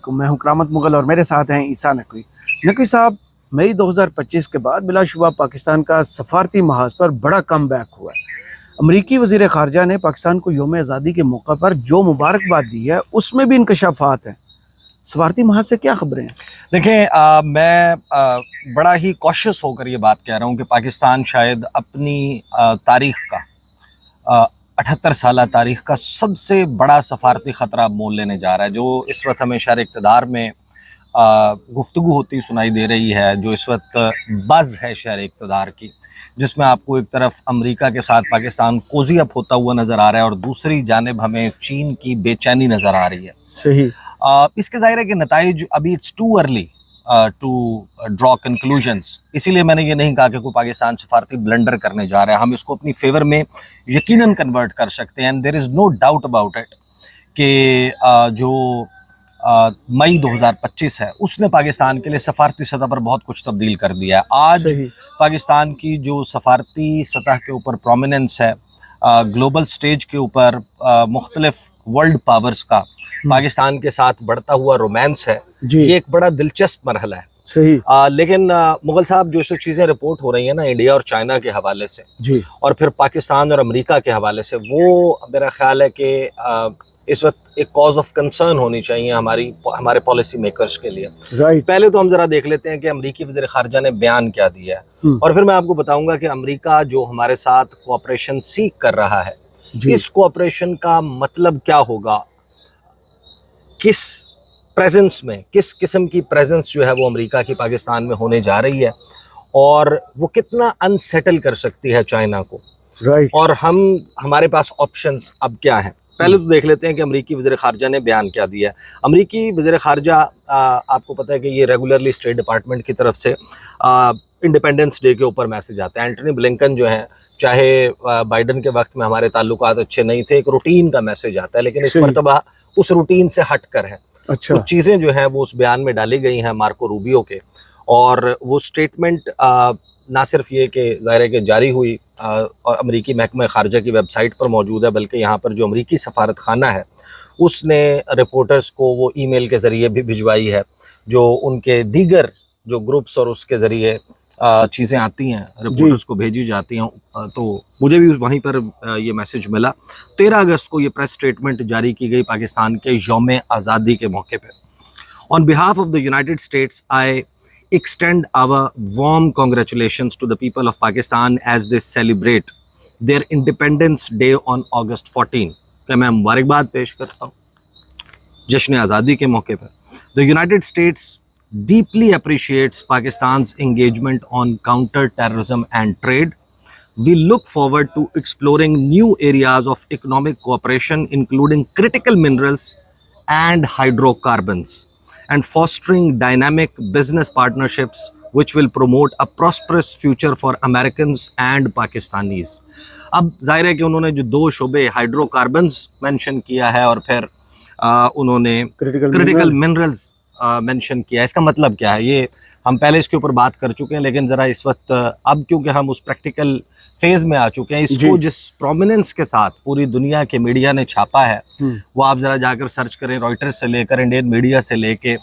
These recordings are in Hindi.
वालेकुम, मैं हूं करामत मुगल और मेरे साथ हैं ईसा नकवी। नकवी साहब, मई 2025 के बाद बिलाशुबा पाकिस्तान का सफारती महाज पर बड़ा कम बैक हुआ है। अमरीकी वज़ीर ख़ारजा ने पाकिस्तान को यौम आज़ादी के मौका पर जो मुबारकबाद दी है उसमें भी इंकशाफात हैं। सफारती महाज से क्या खबरें हैं? देखें, मैं बड़ा ही कॉशियस होकर ये बात कह रहा हूँ कि पाकिस्तान शायद अपनी तारीख़ का 78 साला तारीख़ का सबसे बड़ा सफारती ख़तरा मोल लेने जा रहा है। जो इस वक्त हमें शहर इक़्तिदार में गुफ्तगू होती सुनाई दे रही है, जो इस वक्त बज़ है शहर इक़्तिदार की, जिसमें आपको एक तरफ अमेरिका के साथ पाकिस्तान कोज़ी अप होता हुआ नज़र आ रहा है और दूसरी जानिब हमें चीन की बेचैनी नज़र आ रही है। सही। इसके ज़ाहिर है कि नताइज अभी it's too early to draw conclusions. इसीलिए मैंने ये नहीं कहा कि कोई पाकिस्तान सफारती ब्लंडर करने जा रहा है। हम इसको अपनी फेवर में यकीनन कन्वर्ट कर सकते हैं। And there is no doubt about it कि जो मई 2025 है उसने पाकिस्तान के लिए सफारती सतह पर बहुत कुछ तब्दील कर दिया है। आज पाकिस्तान की जो सफारती सतह के ऊपर प्रोमिनेंस है, ग्लोबल स्टेज के ऊपर मुख्तलिफ वर्ल्ड पावर्स का पाकिस्तान के साथ बढ़ता हुआ रोमांस है, ये एक बड़ा दिलचस्प मरहला है। सही। लेकिन मुगल साहब, जो सब चीज़ें रिपोर्ट हो रही हैं ना इंडिया और चाइना के हवाले से जी, और फिर पाकिस्तान और अमेरिका के हवाले से, वो मेरा ख्याल है कि इस वक्त एक कॉज ऑफ कंसर्न होनी चाहिए हमारे पॉलिसी मेकर्स के लिए। राइट। पहले तो हम जरा देख लेते हैं कि अमेरिकी वज़ीर ख़ारजा ने बयान क्या दिया है और फिर मैं आपको बताऊंगा कि अमेरिका जो हमारे साथ कोऑपरेशन सीख कर रहा है, इस कोऑपरेशन का मतलब क्या होगा, किस प्रेजेंस में, किस किस्म की प्रेजेंस जो है वो अमेरिका की पाकिस्तान में होने जा रही है और वो कितना अनसेटल कर सकती है चाइना को। राइट। और हमारे पास ऑप्शंस अब क्या हैं। पहले तो देख लेते हैं कि अमेरिकी वज़ीर ख़ारजा ने बयान क्या दिया है। अमेरिकी वज़ीर ख़ारजा, आपको पता है कि ये रेगुलरली स्टेट डिपार्टमेंट की तरफ से इंडिपेंडेंस डे के ऊपर मैसेज आता है। एंटनी ब्लिंकन जो है, चाहे बाइडन के वक्त में हमारे ताल्लुकात अच्छे नहीं थे, एक रूटीन का मैसेज आता है, लेकिन इस मरतबा उस रूटीन से हट कर है। अच्छा। कुछ चीज़ें जो हैं वो उस बयान में डाली गई हैं मार्को रूबियो के, और वो स्टेटमेंट ना सिर्फ ये कि ज़ाहिर है कि जारी हुई और अमेरिकी महकमा ख़ारजा की वेबसाइट पर मौजूद है, बल्कि यहाँ पर जो अमेरिकी सफारत खाना है उसने रिपोर्टर्स को वो ईमेल के ज़रिए भी भिजवाई है, जो उनके दीगर जो ग्रुप्स और उसके ज़रिए चीज़ें आती हैं, रिपोर्टर्स को भेजी जाती हैं। तो मुझे भी वहीं पर ये मैसेज मिला। 13 अगस्त को ये प्रेस स्टेटमेंट जारी की गई पाकिस्तान के यौम आज़ादी के मौके पर। On behalf of the United states, I extend our warm congratulations to the people of Pakistan as they celebrate their Independence Day on August 14। क्या मैं मुबारकबाद पेश करता हूँ जश्न आज़ादी के मौके पर। The United States deeply appreciates Pakistan's engagement on counter-terrorism and trade. We look forward to exploring new areas of economic cooperation, including critical minerals and hydrocarbons, and fostering dynamic business partnerships which will promote a prosperous future for Americans and Pakistanis। अब जाहिर है कि उन्होंने जो दो शोबे हाइड्रोकार्बन्स मेंशन किया है और फिर उन्होंने क्रिटिकल मिनरल्स मेंशन किया है। इसका मतलब क्या है, ये हम पहले इसके ऊपर बात कर चुके हैं, लेकिन ज़रा इस वक्त अब क्योंकि हम उस प्रैक्टिकल फेज में आ चुके हैं, इसको जिस प्रोमिनेंस के साथ पूरी दुनिया के मीडिया ने छापा है वो आप ज़रा जाकर सर्च करें। रॉयटर्स से लेकर इंडियन मीडिया से लेके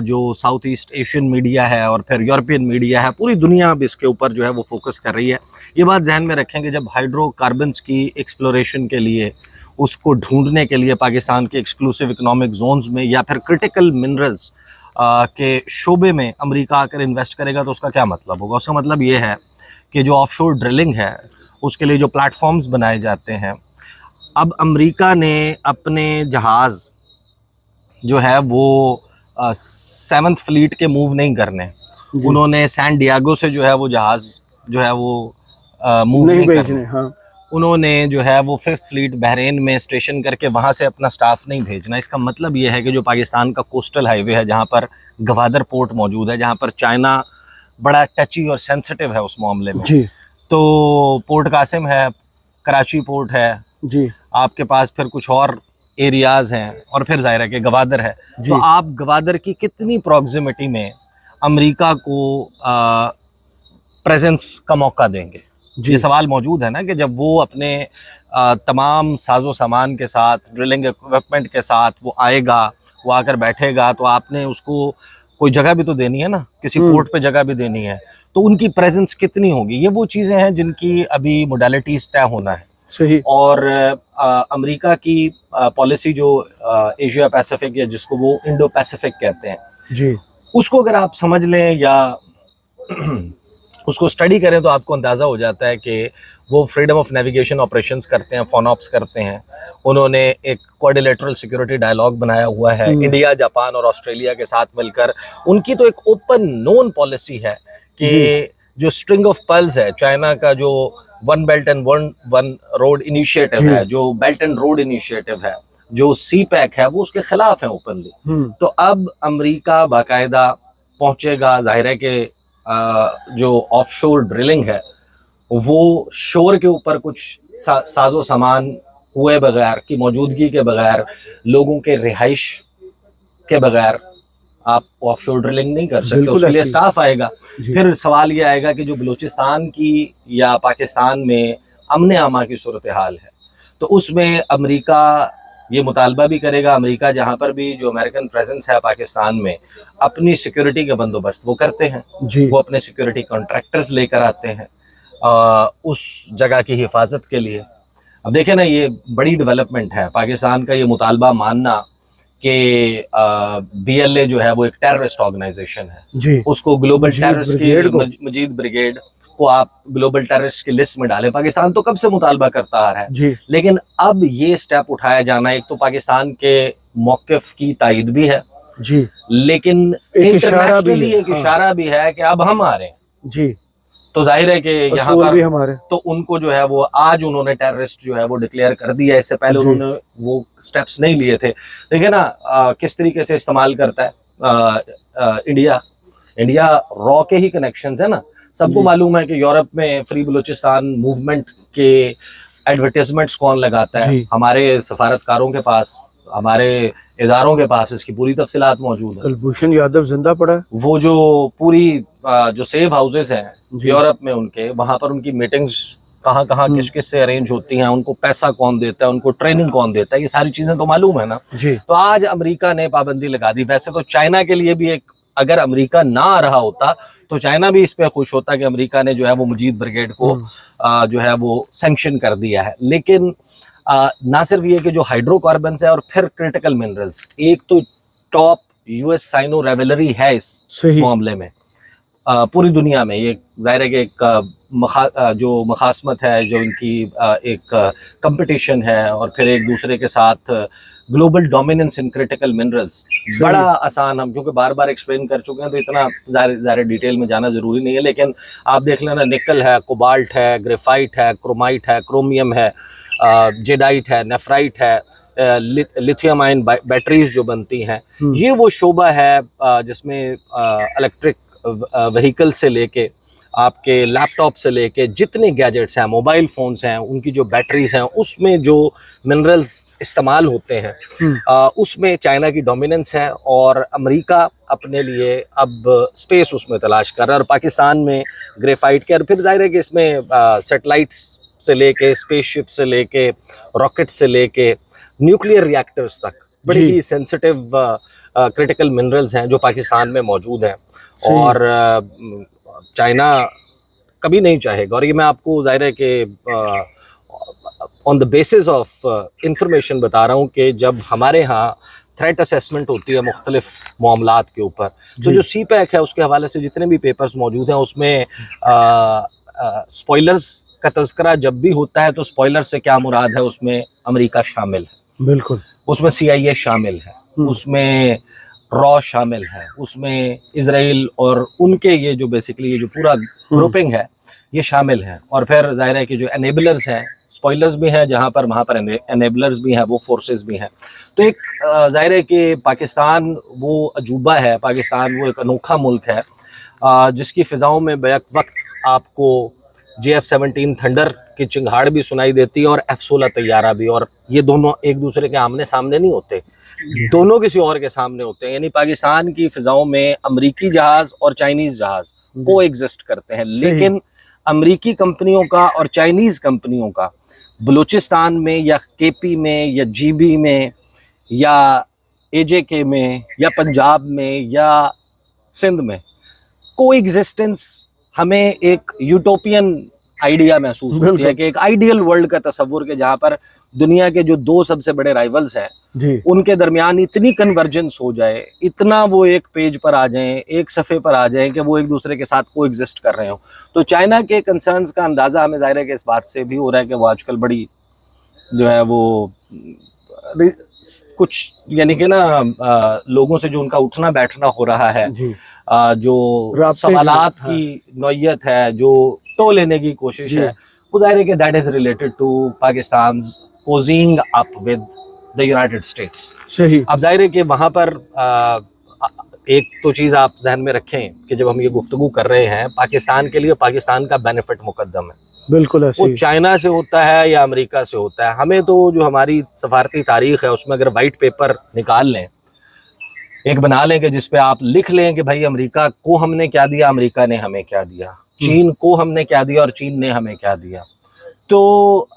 जो साउथ ईस्ट एशियन मीडिया है और फिर यूरोपियन मीडिया है, पूरी दुनिया अब इसके ऊपर जो है वो फोकस कर रही है। ये बात जहन में रखेंगे, जब हाइड्रोकार्बन्स की एक्सप्लोरेशन के लिए, उसको ढूंढने के लिए पाकिस्तान के एक्सक्लूसिव इकनॉमिक जोन्स में या फिर क्रिटिकल मिनरल्स के शोबे में अमेरिका आकर इन्वेस्ट करेगा, तो उसका क्या मतलब होगा? उसका मतलब ये है कि जो ऑफशोर ड्रिलिंग है उसके लिए जो प्लेटफॉर्म्स बनाए जाते हैं, अब अमेरिका ने अपने जहाज़ जो है वो 7th फ्लीट के मूव नहीं करने, उन्होंने सैन डियागो से जो है वो जहाज़ जो है वो मूव नहीं भेजने। हाँ। उन्होंने जो है वो 5th फ्लीट बहरीन में स्टेशन करके वहाँ से अपना स्टाफ नहीं भेजना। इसका मतलब ये है कि जो पाकिस्तान का कोस्टल हाईवे है, जहाँ पर गवादर पोर्ट मौजूद है, जहाँ पर चाइना बड़ा टची और सेंसिटिव है उस मामले में जी, तो पोर्ट कासिम है, कराची पोर्ट है जी, आपके पास फिर कुछ और एरियाज़ हैं और फिर जाहिर है कि गवादर है। तो आप गवादर की कितनी प्रॉक्सिमिटी में अमेरिका को प्रेजेंस का मौका देंगे? ये सवाल मौजूद है ना कि जब वो अपने तमाम साजो सामान के साथ, ड्रिलिंग इक्विपमेंट के साथ वो आएगा, वो आकर बैठेगा तो आपने उसको कोई जगह भी तो देनी है ना, किसी पोर्ट पे जगह भी देनी है, तो उनकी प्रेजेंस कितनी होगी, ये वो चीजें हैं जिनकी अभी मोडालिटीज तय होना है। सही। और अमेरिका की पॉलिसी जो एशिया पैसिफिक या जिसको वो इंडो पैसिफिक कहते हैं जी। उसको अगर आप समझ लें या उसको स्टडी करें तो आपको अंदाज़ा हो जाता है कि वो फ्रीडम ऑफ नेविगेशन ऑपरेशंस करते हैं, फोनऑप्स करते हैं। उन्होंने एक क्वाड्रिलेटरल सिक्योरिटी डायलॉग बनाया हुआ है इंडिया, जापान और ऑस्ट्रेलिया के साथ मिलकर। उनकी तो एक ओपन नोन पॉलिसी है कि जो स्ट्रिंग ऑफ पर्ल्स है, चाइना का जो one belt and one road initiative है, जो बेल्ट एंड रोड इनिशिएटिव है, जो सी पैक है, वो उसके खिलाफ है ओपनली। तो अब अमेरिका बाकायदा पहुंचेगा, जाहिर है कि जो ऑफशोर ड्रिलिंग है वो शोर के ऊपर कुछ साजो सामान हुए बगैर, की मौजूदगी के बगैर, लोगों के रिहाइश के बगैर आप ऑफशोर ड्रिलिंग नहीं कर सकते, उसके लिए स्टाफ आएगा। फिर सवाल ये आएगा कि जो बलूचिस्तान की या पाकिस्तान में अमन आमा की सूरत हाल है, तो उसमें अमेरिका ये मुतालबा भी करेगा। अमेरिका जहाँ पर भी जो अमेरिकन प्रेजेंस है पाकिस्तान में, अपनी सिक्योरिटी के बंदोबस्त वो करते हैं, वो अपने सिक्योरिटी कॉन्ट्रैक्टर्स लेकर आते हैं उस जगह की हिफाजत के लिए। अब देखें ना, ये बड़ी डेवलपमेंट है पाकिस्तान का ये मुतालबा मानना कि BLA जो है वो एक टेररिस्ट ऑर्गेनाइजेशन है, उसको ग्लोबल टेररिस्ट की मजीद ब्रिगेड को आप ग्लोबल टेररिस्ट की लिस्ट में डालें। पाकिस्तान तो कब से मुतालबा करता आ रहा है, लेकिन अब ये स्टेप उठाया जाना, एक तो पाकिस्तान के मौकिफ की तायद भी है जी, लेकिन इंटरनेशनली एक इशारा भी है कि अब हम आ रहे हैं जी। तो जाहिर है कि यहाँ पर भी हमारे, तो उनको जो है वो आज उन्होंने टेररिस्ट जो है वो डिक्लेयर कर दिया, इससे पहले उन्होंने वो स्टेप्स नहीं लिए थे। देखिए ना किस तरीके से इस्तेमाल करता है इंडिया रॉ के ही कनेक्शंस है ना। सबको मालूम है कि यूरोप में फ्री बलूचिस्तान मूवमेंट के एडवर्टाइजमेंट्स कौन लगाता है, हमारे सफारतकारों के पास, हमारे इदारों के पास इसकी पूरी तफसीलात मौजूद है। कुलभूषण यादव जिंदा पड़ा, वो जो पूरी जो सेव हाउसेस हैं यूरोप में उनके, वहां पर उनकी मीटिंग्स कहाँ कहाँ किस किस से अरेंज होती हैं, उनको पैसा कौन देता है, उनको ट्रेनिंग कौन देता है, ये सारी चीजें तो मालूम है ना जी। तो आज अमेरिका ने पाबंदी लगा दी। वैसे तो चाइना के लिए भी एक, अगर अमेरिका ना आ रहा होता तो चाइना भी इस पे खुश होता कि अमेरिका ने जो है वो मुजीद ब्रिगेड को जो है वो सैंक्शन कर दिया है। लेकिन ना सिर्फ ये कि जो हाइड्रोकार्बन्स है और फिर क्रिटिकल मिनरल्स, एक तो टॉप US साइनो रेवेलरी है इस मामले में पूरी दुनिया में। ये जाहिर है कि एक जो मखासमत है, जो इनकी एक कंपटीशन है और फिर एक दूसरे के साथ global dominance in critical minerals, बड़ा आसान, हम क्योंकि बार बार एक्सप्लेन कर चुके हैं तो इतना ज़्यादा डिटेल में जाना ज़रूरी नहीं है। लेकिन आप देख लेना, निकल है, कोबाल्ट है, ग्रेफाइट है, क्रोमाइट है, क्रोमियम है, जेडाइट है, नेफ्राइट है, लिथियम आयन बैटरीज जो बनती हैं, ये वो शोबा है जिसमें इलेक्ट्रिक व्हीकल से लेके आपके लैपटॉप से लेके जितने गैजेट्स हैं, मोबाइल फोन्स हैं, उनकी जो बैटरीज हैं, उसमें जो मिनरल्स इस्तेमाल होते हैं उसमें चाइना की डोमिनेंस है। और अमेरिका अपने लिए अब स्पेस उसमें तलाश कर रहा है। और पाकिस्तान में ग्रेफाइट के, और फिर जाहिर है कि इसमें सैटेलाइट्स से लेके, स्पेसशिप से लेके, रॉकेट से लेके, न्यूक्लियर रिएक्टर्स तक बड़ी ही सेंसिटिव क्रिटिकल मिनरल्स हैं जो पाकिस्तान में मौजूद हैं। और चाइना कभी नहीं चाहेगा, और ये मैं आपको जाहिर है कि on the basis of information बता रहा हूँ कि जब हमारे यहाँ थ्रेट असेसमेंट होती है मुख्तलिफ मामलात के ऊपर, तो जो सी पैक है उसके हवाले से जितने भी पेपर्स मौजूद हैं उसमें स्पॉयलर्स का तज़किरा जब भी होता है तो स्पॉयलर से क्या मुराद है, उसमें अमेरिका शामिल है, बिल्कुल, उसमें CIA शामिल है, उसमें रॉ शामिल है, उसमें इजराइल और उनके ये जो बेसिकली ये जो पूरा ग्रुपिंग है ये शामिल है। और फिर जाहिर है कि जो एनेबलर्स हैं, स्पॉयलर्स भी हैं जहाँ पर, वहाँ पर एनेबलर्स भी हैं, वो फोर्सेस भी हैं। तो एक जाहिर है कि पाकिस्तान वो अजूबा है, पाकिस्तान वो एक अनोखा मुल्क है जिसकी फ़िज़ाओं में बैक वक्त आपको JF-17 थंडर की चिंगाड़ भी सुनाई देती है और F-16 तैयारा भी, और ये दोनों एक दूसरे के आमने सामने नहीं होते, दोनों किसी और के सामने होते हैं। यानी पाकिस्तान की फिजाओं में अमरीकी जहाज और चाइनीज जहाज को एग्जिस्ट करते हैं, लेकिन अमरीकी कंपनियों का और चाइनीज कंपनियों का बलूचिस्तान में या KP में या GB में या एजेके में या पंजाब में या सिंध में कोएग्जिस्टेंस हमें एक यूटोपियन आइडिया महसूस होती है कि एक आइडियल वर्ल्ड का तस्वुर के जहां पर दुनिया के जो दो सबसे बड़े राइवल्स हैं जी उनके दरमियान इतनी कन्वर्जेंस हो जाए, इतना वो एक पेज पर आ जाएं, एक सफ़े पर आ जाएं कि वो एक दूसरे के साथ कोएग्जिस्ट कर रहे हो। तो चाइना के कंसर्न्स का अंदाज़ा हमें ज़ाहिर है कि इस बात से भी हो रहा है कि वो आजकल बड़ी जो है वो कुछ यानी कि ना लोगों से जो उनका उठना बैठना हो रहा है, जी जो राब्ते सवालात हाँ। की नौयत है, जो टो लेने की कोशिश जी। है, वो ज़ाहिर है कि that is related to Pakistan cozying up with the United States. सही अब जाहिर है कि वहाँ पर एक तो चीज़ आप जहन में रखें कि जब हम ये गुफ्तगू कर रहे हैं, पाकिस्तान के लिए पाकिस्तान का बेनिफिट मुकद्दम है, बिल्कुल ऐसे वो ही। चाइना से होता है या अमेरिका से होता है। हमें तो जो हमारी सफारती तारीख है उसमें अगर वाइट पेपर निकाल लें, एक बना लें कि जिसपे आप लिख लें कि भाई अमेरिका को हमने क्या दिया, अमेरिका ने हमें क्या दिया, चीन को हमने क्या दिया और चीन ने हमें क्या दिया, तो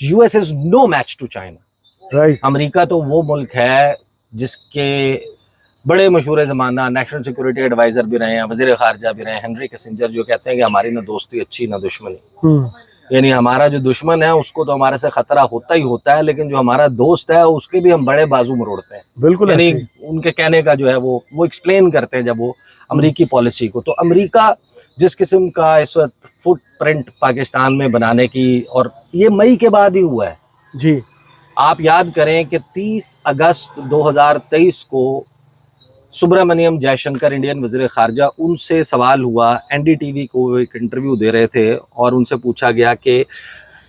US is no match to China. Right America तो वो मुल्क है जिसके बड़े मशहूर ज़माना नेशनल सिक्योरिटी एडवाइज़र भी रहे हैं, वज़ीर ख़ारजा भी रहे हैं, हेनरी किसिंजर, जो कहते हैं कि हमारी ना दोस्ती अच्छी ना दुश्मनी। यानी हमारा जो दुश्मन है उसको तो हमारे से खतरा होता ही होता है, लेकिन जो हमारा दोस्त है उसके भी हम बड़े बाजू मरोड़ते हैं। बिल्कुल यानी ऐसे ही। उनके कहने का जो है वो एक्सप्लेन करते हैं जब वो अमेरिकी पॉलिसी को। तो अमेरिका जिस किस्म का इस वक्त फुटप्रिंट पाकिस्तान में बनाने की, और ये मई के बाद ही हुआ है। जी आप याद करें कि 30 अगस्त 2023 को सुब्रमण्यम जयशंकर, इंडियन वज़ीर ख़ारजा, उनसे सवाल हुआ, एनडीटीवी को एक इंटरव्यू दे रहे थे और उनसे पूछा गया कि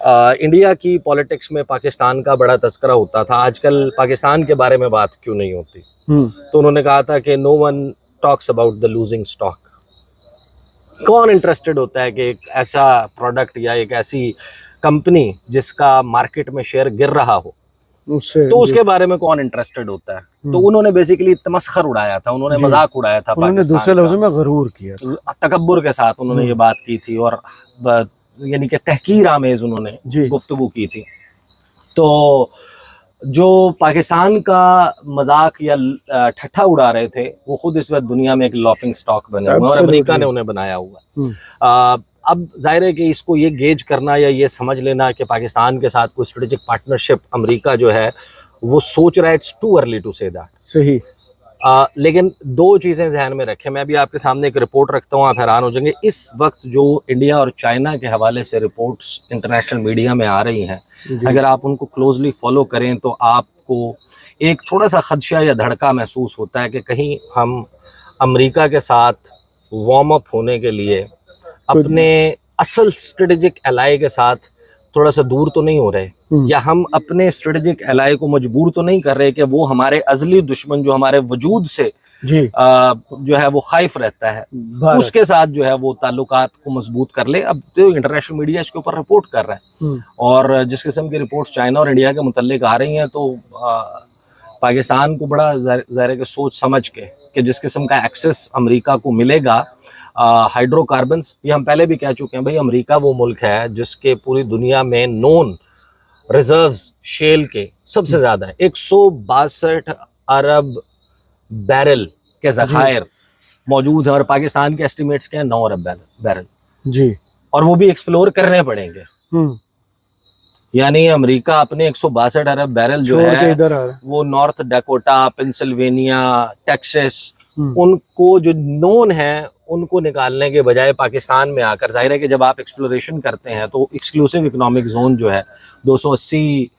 इंडिया की पॉलिटिक्स में पाकिस्तान का बड़ा तस्करा होता था, आजकल पाकिस्तान के बारे में बात क्यों नहीं होती। तो उन्होंने कहा था कि no one talks about the losing stock. कौन इंटरेस्टेड होता है कि एक ऐसा प्रोडक्ट या एक ऐसी कंपनी जिसका मार्केट में शेयर गिर रहा हो, उससे तो उसके बारे में कौन इंटरेस्टेड होता है। तो उन्होंने बेसिकली तमस्खर उड़ाया था, उन्होंने मजाक उड़ाया था, उन्होंने दूसरे लफ्ज़ों में गरूर किया, तकब्बुर के साथ उन्होंने ये बात की थी और यानी कि तहकीर आमेज उन्होंने गुफ्तगू की थी। तो जो पाकिस्तान का मजाक या ठट्ठा उड़ा रहे थे वो खुद इस वक्त दुनिया में एक लॉफिंग स्टॉक बने हुए और अमेरिका ने उन्हें बनाया हुआ। अब जाहिर है कि इसको ये गेज करना या ये समझ लेना कि पाकिस्तान के साथ कोई स्ट्रेटेजिक पार्टनरशिप अमेरिका जो है वो सोच रहा है, it's too early to say that. सही। लेकिन दो चीज़ें जहन में रखें, मैं भी आपके सामने एक रिपोर्ट रखता हूँ, आप हैरान हो जाएंगे। इस वक्त जो इंडिया और चाइना के हवाले से रिपोर्ट्स इंटरनेशनल मीडिया में आ रही हैं, अगर आप उनको क्लोजली फॉलो करें तो आपको एक थोड़ा सा खदशा या धड़का महसूस होता है कि कहीं हम अमेरिका के साथ वार्म अप होने के लिए अपने असल स्ट्रेटेजिक एलाई के साथ थोड़ा सा दूर तो नहीं हो रहे, या हम अपने स्ट्रेटेजिक एलाई को मजबूर तो नहीं कर रहे कि वो हमारे अजली दुश्मन जो हमारे वजूद से जो है वो खाइफ रहता है, उसके साथ जो है वो ताल्लुकात को मजबूत कर ले। अब तो इंटरनेशनल मीडिया इसके ऊपर रिपोर्ट कर रहा है और जिस किस्म की रिपोर्ट्स चाइना और इंडिया के मुतल्लिक आ रही हैं, तो पाकिस्तान को बड़ा ज़ाहिर है सोच समझ के कि जिस किस्म का एक्सेस अमेरिका को मिलेगा हाइड्रोकार्बन्स, ये हम पहले भी कह चुके हैं भाई, अमेरिका वो मुल्क है जिसके पूरी दुनिया में नोन रिजर्व्स शेल के सबसे ज़्यादा है। 162 अरब बैरल के ज़खायर मौजूद हैं और पाकिस्तान के एस्टिमेट्स के हैं 9 अरब बैरल जी, और वो भी एक्सप्लोर करने पड़ेंगे। यानी अमेरिका अपने 162 अरब बैरल जो है वो नॉर्थ डकोटा, पेंसिल्वेनिया, टेक्सास, उनको जो नोन है उनको निकालने के बजाय पाकिस्तान में आकर, जाहिर है कि जब आप एक्सप्लोरेशन करते हैं तो एक्सक्लूसिव इकोनॉमिक जोन जो है 280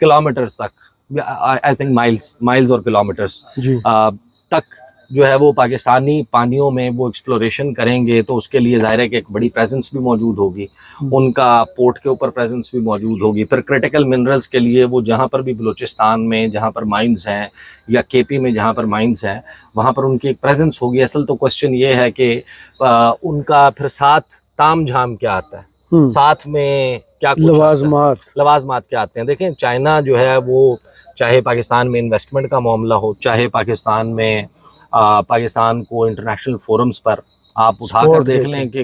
किलोमीटर्स तक, आई थिंक माइल्स और किलोमीटर्स तक जो है वो पाकिस्तानी पानियों में वो एक्सप्लोरेशन करेंगे, तो उसके लिए जाहिर है कि एक बड़ी प्रेजेंस भी मौजूद होगी, उनका पोर्ट के ऊपर प्रेजेंस भी मौजूद होगी। फिर क्रिटिकल मिनरल्स के लिए वो जहाँ पर भी बलूचिस्तान में जहाँ पर माइंस हैं या केपी में जहाँ पर माइंस हैं वहाँ पर उनकी एक प्रेजेंस होगी। असल तो क्वेश्चन ये है कि उनका फिर साथ ताम झाम क्या आता है, साथ में क्या लवाजमात क्या आते हैं। देखें, चाइना जो है वो चाहे पाकिस्तान में इन्वेस्टमेंट का मामला हो, चाहे पाकिस्तान में पाकिस्तान को इंटरनेशनल फोरम्स पर आप उठा कर देख लें कि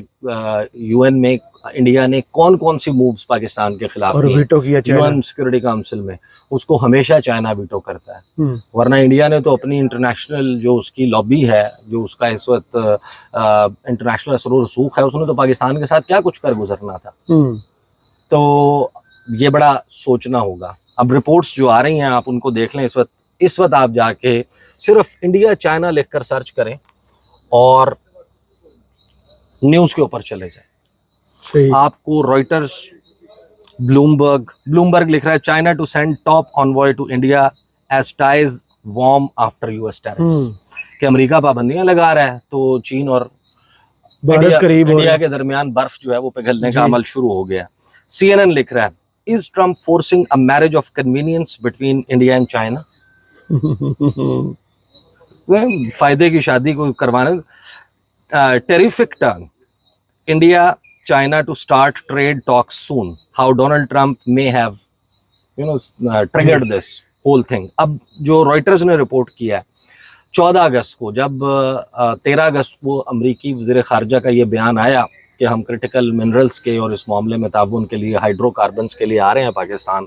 यूएन में इंडिया ने कौन कौन सी मूव्स पाकिस्तान के खिलाफ और की वीटो किया चाइना। यूएन सिक्योरिटी काउंसिल में, उसको हमेशा चाइना वीटो करता है। हम्म, वरना इंडिया ने तो अपनी इंटरनेशनल जो उसकी लॉबी है, जो उसका इस वक्त इंटरनेशनल असर और रसूख है, उसने तो पाकिस्तान के साथ क्या कुछ कर गुजरना था। तो ये बड़ा सोचना होगा। अब रिपोर्ट्स जो आ रही हैं आप उनको देख लें। इस वक्त आप जाके सिर्फ इंडिया चाइना लिखकर सर्च करें और न्यूज़ के ऊपर चले जाएं, सही। आपको रॉयटर्स, ब्लूमबर्ग लिख रहा है China to send top envoy to India as ties warm after US tariffs, कि अमेरिका पाबंदियां लगा रहा है तो चीन और भारत करीब हो इंडिया रहा है। के दरमियान बर्फ जो है वो पिघलने का जी। अमल शुरू हो गया। CNN लिख रहा है is Trump forcing a marriage of convenience between India and China, फायदे की शादी को करवाने। Terrific turn, India China to start trade talks soon, how Donald Trump may have triggered this whole thing. अब जो रॉयटर्स ने रिपोर्ट किया है 14 अगस्त को, जब 13 अगस्त को अमरीकी वज़ीर ख़ारजा का ये बयान आया कि हम क्रिटिकल मिनरल्स के और इस मामले में ताउन के लिए, हाइड्रोकार्बन्स के लिए आ रहे हैं पाकिस्तान,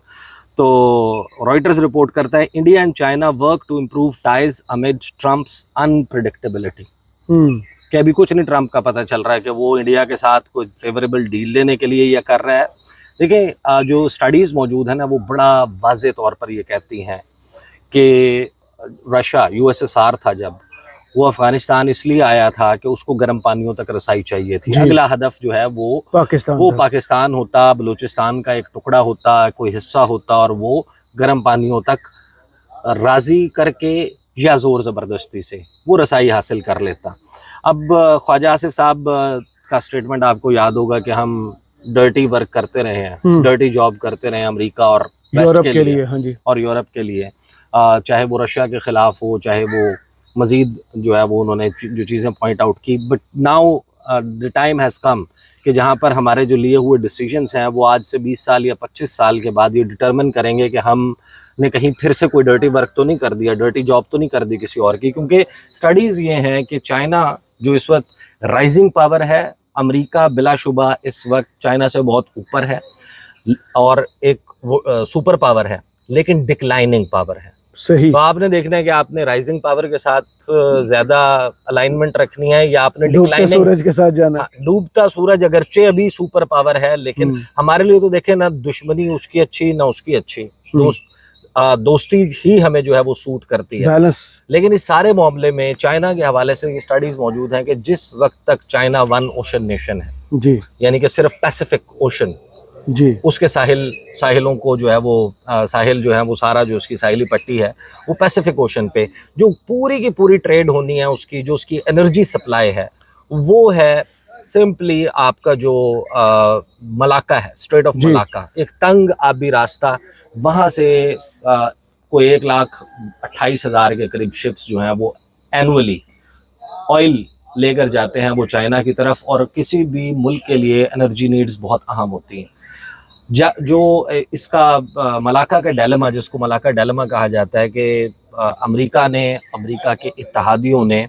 तो रॉयटर्स रिपोर्ट करता है India and China work to improve ties amid Trump's unpredictability, कि अभी कुछ नहीं ट्रम्प का पता चल रहा है कि वो इंडिया के साथ कोई फेवरेबल डील लेने के लिए यह कर रहा है। देखिए जो स्टडीज़ मौजूद है ना वो बड़ा वाज़े तौर पर ये कहती हैं कि रशिया USSR था जब, वो अफगानिस्तान इसलिए आया था कि उसको गर्म पानियों तक रसाई चाहिए थी। अगला हदफ जो है वो पाकिस्तान होता, बलूचिस्तान का एक टुकड़ा होता, कोई हिस्सा होता, और वो गर्म पानियों तक राजी करके या ज़ोर ज़बरदस्ती से वो रसाई हासिल कर लेता। अब ख्वाजा आसिफ साहब का स्टेटमेंट आपको याद होगा कि हम डर्टी वर्क करते रहे हैं, डर्टी जॉब करते रहे अमेरिका और वेस्ट के लिए हाँ जी, और यूरोप के लिए, चाहे वो रशिया के ख़िलाफ़ हो, चाहे वो मज़ीद जो है वो उन्होंने जो चीज़ें पॉइंट आउट की। But now the time has come कि जहाँ पर हमारे जो लिए हुए डिसीजंस हैं वो आज से 20 साल या 25 साल के बाद ये डिटरमिन करेंगे कि हमने कहीं फिर से कोई डर्टी वर्क तो नहीं कर दिया, डर्टी जॉब तो नहीं कर दी किसी और की। क्योंकि स्टडीज़ ये हैं कि चाइना जो इस वक्त राइजिंग पावर है, अमेरिका बिलाशुबा इस वक्त चाइना से बहुत ऊपर है और एक सुपर पावर है, लेकिन डिक्लाइनिंग पावर है। सही। तो आपने देखना है कि आपने राइजिंग पावर के साथ ज्यादा अलाइनमेंट रखनी है या आपने डूबते सूरज के साथ जाना। डूबता सूरज अगरचे अभी सुपर पावर है, लेकिन हमारे लिए तो देखें ना, दुश्मनी उसकी अच्छी ना उसकी अच्छी, दोस्ती ही हमें जो है वो सूट करती है, बैलेंस। लेकिन इस सारे मामले में चाइना के हवाले से ये स्टडीज मौजूद हैं कि जिस वक्त तक चाइना वन ओशन नेशन है जी, यानी कि सिर्फ पैसिफिक ओशन जी, उसके साहिलों को जो है वो साहिल जो है वो सारा जो उसकी साहिली पट्टी है वो पैसिफिक ओशन पे जो पूरी की पूरी ट्रेड होनी है, उसकी जो उसकी एनर्जी सप्लाई है वो है सिंपली आपका जो मलाक्का है, स्ट्रेट ऑफ मलाक्का, एक तंग आबी रास्ता। वहाँ से कोई 1,28,000 के करीब शिप्स जो हैं वो एनुअली ऑयल लेकर जाते हैं वो चाइना की तरफ, और किसी भी मुल्क के लिए एनर्जी नीड्स बहुत अहम होती हैं। जो इसका मलाक्का का डायलेमा, जिसको मलाक्का डायलेमा कहा जाता है, कि अमेरिका के इत्तेहादियों ने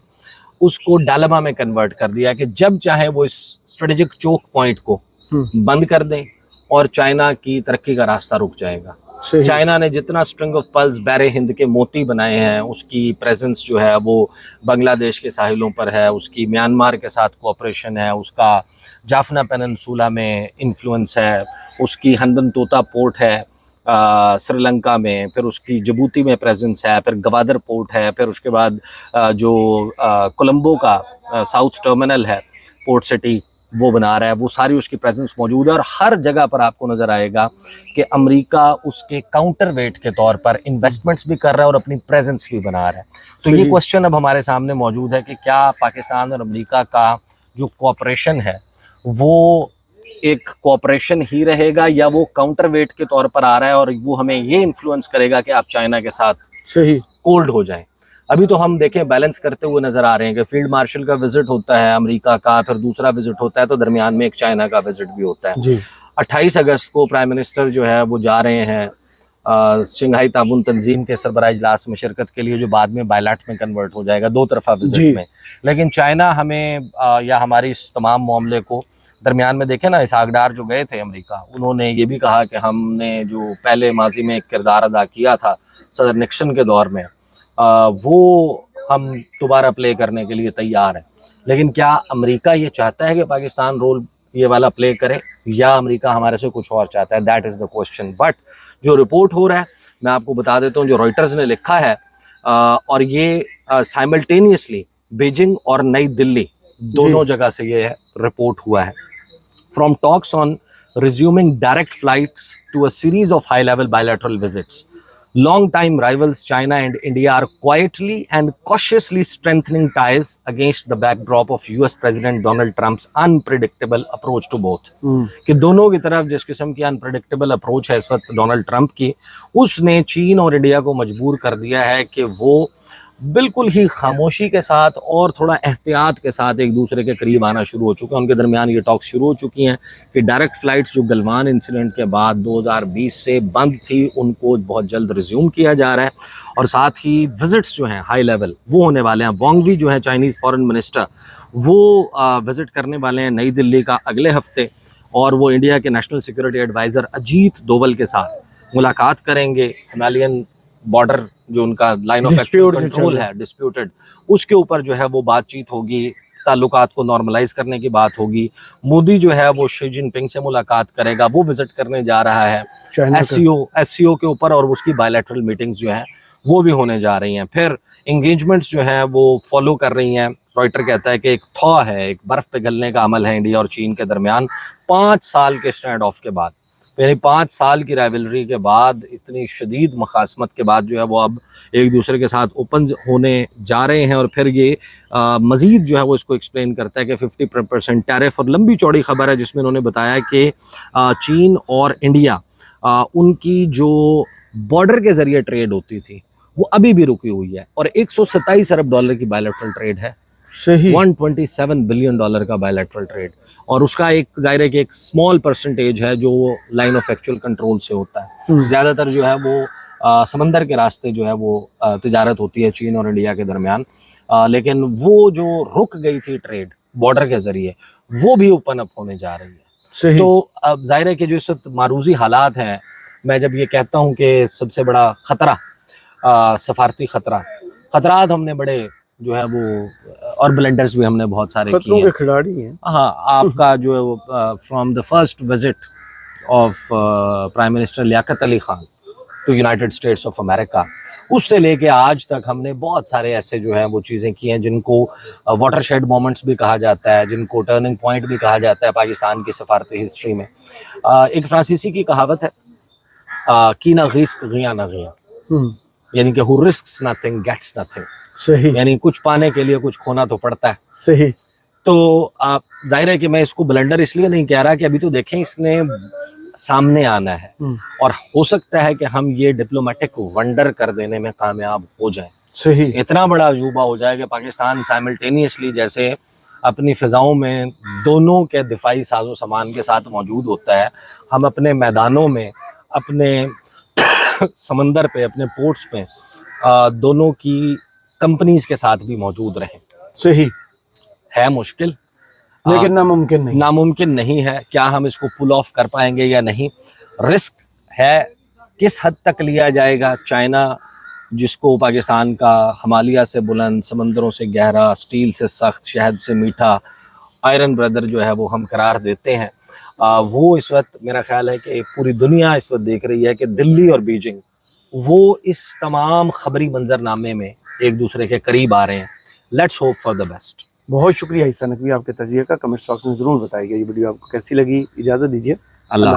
उसको डायलेमा में कन्वर्ट कर दिया कि जब चाहे वो इस स्ट्रेटेजिक चोक पॉइंट को बंद कर दें और चाइना की तरक्की का रास्ता रुक जाएगा। चाइना ने जितना स्ट्रिंग ऑफ पर्ल्स बैरे हिंद के मोती बनाए हैं, उसकी प्रेजेंस जो है वो बांग्लादेश के साहिलों पर है, उसकी म्यांमार के साथ कोऑपरेशन है, उसका जाफना पेनिनसुला में इन्फ्लुएंस है, उसकी हनबन तोता पोर्ट है श्रीलंका में, फिर उसकी जिबूती में प्रेजेंस है, फिर गवादर पोर्ट है, फिर उसके बाद जो कोलंबो का साउथ टर्मिनल है, पोर्ट सिटी वो बना रहा है, वो सारी उसकी प्रेजेंस मौजूद है। और हर जगह पर आपको नज़र आएगा कि अमेरिका उसके काउंटर वेट के तौर पर इन्वेस्टमेंट्स भी कर रहा है और अपनी प्रेजेंस भी बना रहा है। तो ये क्वेश्चन अब हमारे सामने मौजूद है कि क्या पाकिस्तान और अमेरिका का जो कोऑपरेशन है वो एक कोऑपरेशन ही रहेगा या वो काउंटर वेट के तौर पर आ रहा है और वो हमें ये इन्फ्लुएंस करेगा कि आप चाइना के साथ सही कोल्ड हो जाएं। अभी तो हम देखें बैलेंस करते हुए नजर आ रहे हैं कि फील्ड मार्शल का विजिट होता है अमेरिका का, फिर दूसरा विजिट होता है, तो दरमियान में एक चाइना का विजिट भी होता है। 28 अगस्त को प्राइम मिनिस्टर जो है वो जा रहे हैं शंघाई ताउन तंजीम के सरबराह इजलास में शिरकत के लिए, जो बाद में बायलाट में कन्वर्ट हो जाएगा, 2 तरफा विजिट में। लेकिन चाइना हमें या हमारी इस तमाम मामले को दरमियान में देखें ना, इसहाक डार जो गए थे अमेरिका, उन्होंने ये भी कहा कि हमने जो पहले माजी में एक किरदार अदा किया था सदर निक्सन के दौर में, वो हम दोबारा प्ले करने के लिए तैयार हैं। लेकिन क्या अमेरिका ये चाहता है कि पाकिस्तान रोल ये वाला प्ले करे, या अमेरिका हमारे से कुछ और चाहता है? That is the question. But जो रिपोर्ट हो रहा है, मैं आपको बता देता हूँ, जो रॉयटर्स ने लिखा है, और ये साइमल्टेनियसली बीजिंग और नई दिल्ली दोनों जगह से ये रिपोर्ट हुआ है। From talks on resuming direct flights to a series of high-level bilateral visits, long-time rivals China and India are quietly and cautiously strengthening ties against the backdrop of US President Donald Trump's unpredictable approach to both. कि दोनों की तरफ जिस किस्म की अनप्रेडिक्टेबल अप्रोच है इस वक्त डोनाल्ड ट्रंप की, उसने चीन और इंडिया को मजबूर कर दिया है कि वो बिल्कुल ही खामोशी के साथ और थोड़ा एहतियात के साथ एक दूसरे के करीब आना शुरू हो चुके हैं। उनके दरमियान ये टॉक शुरू हो चुकी हैं कि डायरेक्ट फ़्लाइट्स जो गलवान इंसिडेंट के बाद 2020 से बंद थी, उनको बहुत जल्द रिज्यूम किया जा रहा है। और साथ ही विज़िट्स जो हैं हाई लेवल वो होने वाले हैं। वांग वी जो है चाइनीज़ फॉरेन मिनिस्टर, वो विज़िट करने वाले हैं नई दिल्ली का अगले हफ्ते, और वो इंडिया के national security adviser Ajit Doval के साथ मुलाकात करेंगे। हिमालयन बॉर्डर जो उनका लाइन ऑफ एक्चुअल कंट्रोल है डिस्प्यूटेड, उसके ऊपर जो है वो बातचीत होगी, ताल्लुकात को नॉर्मलाइज करने की बात होगी। मोदी जो है वो शी जिनपिंग से मुलाकात करेगा, वो विजिट करने जा रहा है एससीओ के ऊपर, और उसकी बायलैटरल मीटिंग्स जो है वो भी होने जा रही हैं। फिर इंगेजमेंट्स जो हैं वो फॉलो कर रही हैं। रॉयटर कहता है कि एक थॉ है, एक बर्फ पिघलने का अमल है इंडिया और चीन के दरमियान 5 साल के स्टैंड ऑफ के बाद, यानी 5 साल की राइवलरी के बाद, इतनी शदीद मुखासमत के बाद जो है वो अब एक दूसरे के साथ ओपन होने जा रहे हैं। और फिर ये मज़ीद जो है वो इसको एक्सप्लेन करता है कि 50% टैरिफ, और लंबी चौड़ी खबर है जिसमें उन्होंने बताया कि चीन और इंडिया उनकी जो बॉर्डर के ज़रिए ट्रेड होती थी वो अभी भी रुकी हुई है, और 127 अरब डॉलर की बायलैटरल ट्रेड है। सही 127 बिलियन डॉलर का बायलैटरल ट्रेड, और उसका एक ज़ाहिर है कि एक स्मॉल परसेंटेज है जो लाइन ऑफ एक्चुअल कंट्रोल से होता है। ज़्यादातर जो है वो समंदर के रास्ते जो है वो तिजारत होती है चीन और इंडिया के दरमियान। लेकिन वो जो रुक गई थी ट्रेड बॉर्डर के ज़रिए, वो भी ओपन अप होने जा रही है। सही। तो अब ज़ाहिर है कि जो इस वक्त मारूजी हालात हैं, मैं जब ये कहता हूँ कि सबसे बड़ा ख़तरा सफारती खतरात हमने बड़े जो है वो, और ब्लेंडर्स भी हमने बहुत सारे किए, खिलाड़ी हैं। हाँ, आपका जो है वो from the first visit of prime minister Liaquat Ali Khan to United States of America, उससे लेके आज तक हमने बहुत सारे ऐसे जो है वो चीज़ें की हैं जिनको वाटरशेड मोमेंट्स भी कहा जाता है, जिनको टर्निंग पॉइंट भी कहा जाता है पाकिस्तान की सफारती हिस्ट्री में। एक फ्रांसीसी की कहावत है की ना गिस्क गिया ना गिया, यानी कि who risks nothing gets nothing. सही। यानी कुछ पाने के लिए कुछ खोना तो पड़ता है। सही। तो आप जाहिर है कि मैं इसको ब्लेंडर इसलिए नहीं कह रहा कि अभी तो देखें इसने सामने आना है, और हो सकता है कि हम ये डिप्लोमेटिक वंडर कर देने में कामयाब हो जाएं। सही। इतना बड़ा अजूबा हो जाए कि पाकिस्तान साइमल्टेनियसली जैसे अपनी फ़िज़ाओं में दोनों के दिफाई साजो सामान के साथ मौजूद होता है, हम अपने मैदानों में, अपने समंदर पे, अपने पोर्ट्स पे दोनों की कंपनीज के साथ भी मौजूद रहें। सही है मुश्किल, लेकिन नामुमकिन नहीं है। क्या हम इसको पुल ऑफ कर पाएंगे या नहीं? रिस्क है, किस हद तक लिया जाएगा? चाइना जिसको पाकिस्तान का हिमालय से बुलंद, समंदरों से गहरा, स्टील से सख्त, शहद से मीठा आयरन ब्रदर जो है वो हम करार देते हैं, वो इस वक्त मेरा ख्याल है कि पूरी दुनिया इस वक्त देख रही है कि दिल्ली और बीजिंग वो इस तमाम खबरी मंजरनामे में एक दूसरे के करीब आ रहे हैं। Let's hope for the best. बहुत शुक्रिया ईसा नकवी आपके तजिए का। कमेंट्स बॉक्स में ज़रूर बताइएगा ये वीडियो आपको कैसी लगी। इजाज़त दीजिए। अल्लाह।